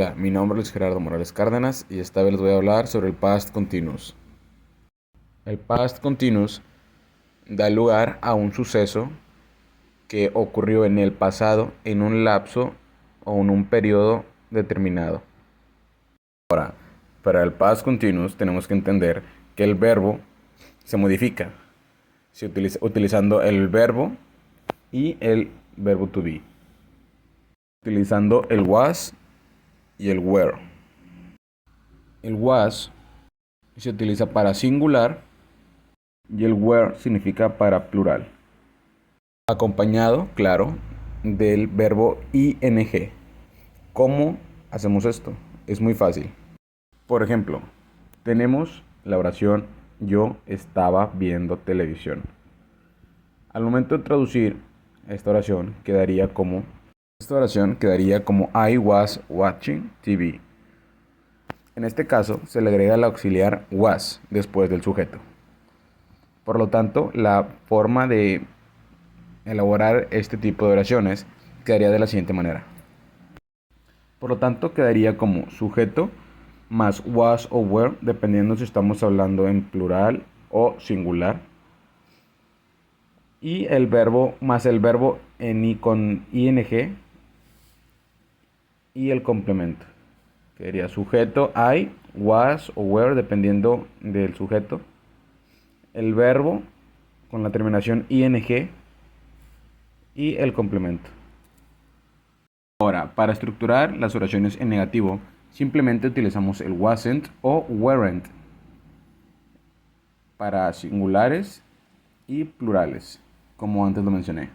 Hola, mi nombre es Gerardo Morales Cárdenas y esta vez les voy a hablar sobre el Past Continuous. El Past Continuous da lugar a un suceso que ocurrió en el pasado en un lapso o en un periodo determinado. Ahora, para el Past Continuous tenemos que entender que el verbo se modifica utilizando el verbo y el verbo to be, utilizando el was y el were. El was se utiliza para singular y el were significa para plural, acompañado, claro, del verbo ing. ¿Cómo hacemos esto? Es muy fácil. Por ejemplo, tenemos la oración yo estaba viendo televisión. Al momento de traducir esta oración quedaría como I was watching TV. En este caso se le agrega el auxiliar was después del sujeto. Por lo tanto, la forma de elaborar este tipo de oraciones quedaría de la siguiente manera. Por lo tanto, quedaría como sujeto más was o were, dependiendo si estamos hablando en plural o singular. Y el verbo más el verbo con ing y el complemento. Quedaría sujeto I, was o were, dependiendo del sujeto. El verbo con la terminación ing y el complemento. Ahora, para estructurar las oraciones en negativo, simplemente utilizamos el wasn't o weren't para singulares y plurales, como antes lo mencioné.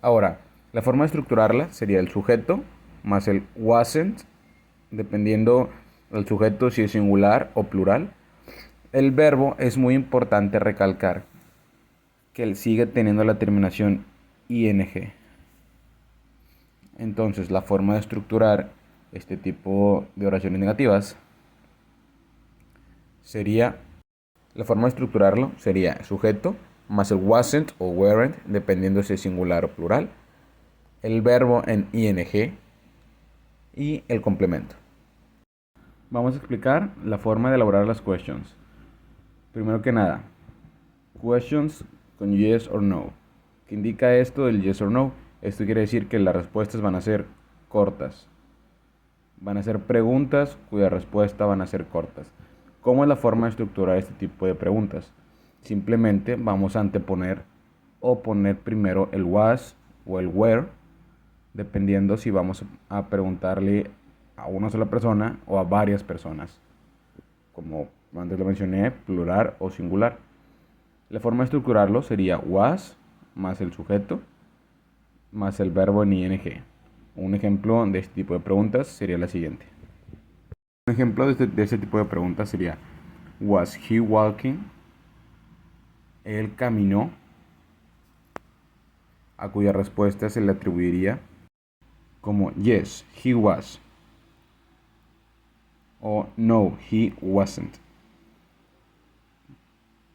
Ahora, la forma de estructurarla sería el sujeto más el wasn't, dependiendo del sujeto si es singular o plural. El verbo es muy importante recalcar que él sigue teniendo la terminación ing. Entonces, la forma de estructurar este tipo de oraciones negativas sería, la forma de estructurarlo sería sujeto más el wasn't o weren't, dependiendo si es singular o plural, el verbo en ing y el complemento. Vamos a explicar la forma de elaborar las questions. Primero que nada, questions con yes or no. ¿Qué indica esto del yes or no? Esto quiere decir que las respuestas van a ser cortas. Van a ser preguntas cuya respuesta van a ser cortas. ¿Cómo es la forma de estructurar este tipo de preguntas? Simplemente vamos a anteponer o poner primero el was o el were, dependiendo si vamos a preguntarle a una sola persona o a varias personas. Como antes lo mencioné, plural o singular. La forma de estructurarlo sería was más el sujeto más el verbo en ing. Un ejemplo de este tipo de preguntas sería la siguiente. Un ejemplo de este tipo de preguntas sería was he walking? Él caminó, a cuya respuesta se le atribuiría como yes, he was o no, he wasn't.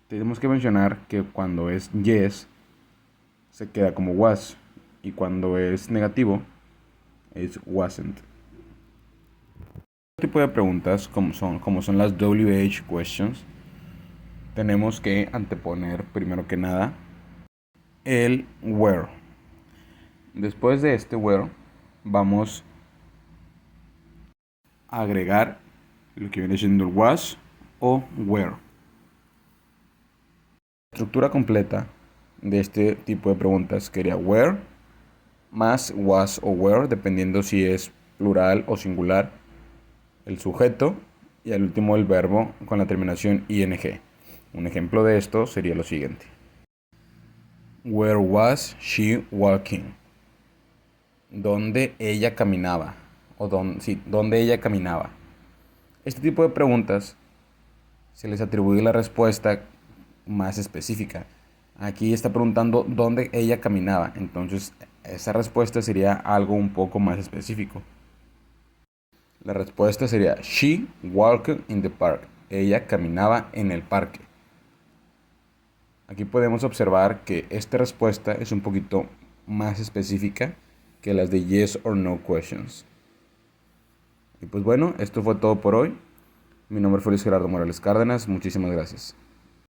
Tenemos que mencionar que cuando es yes se queda como was y cuando es negativo es wasn't. Este tipo de preguntas, como son las WH questions, tenemos que anteponer primero que nada el where. Después de este where vamos a agregar lo que viene siendo el was o where. La estructura completa de este tipo de preguntas sería where más was o where, dependiendo si es plural o singular, el sujeto y al último el verbo con la terminación ing. Un ejemplo de esto sería lo siguiente. Where was she walking? ¿Dónde ella caminaba? ¿Dónde ella caminaba? Este tipo de preguntas se les atribuye la respuesta más específica. Aquí está preguntando dónde ella caminaba, entonces esa respuesta sería algo un poco más específico. La respuesta sería she walked in the park. Ella caminaba en el parque. Aquí podemos observar que esta respuesta es un poquito más específica que las de yes or no questions. Y pues bueno, esto fue todo por hoy. Mi nombre fue Luis Gerardo Morales Cárdenas. Muchísimas gracias.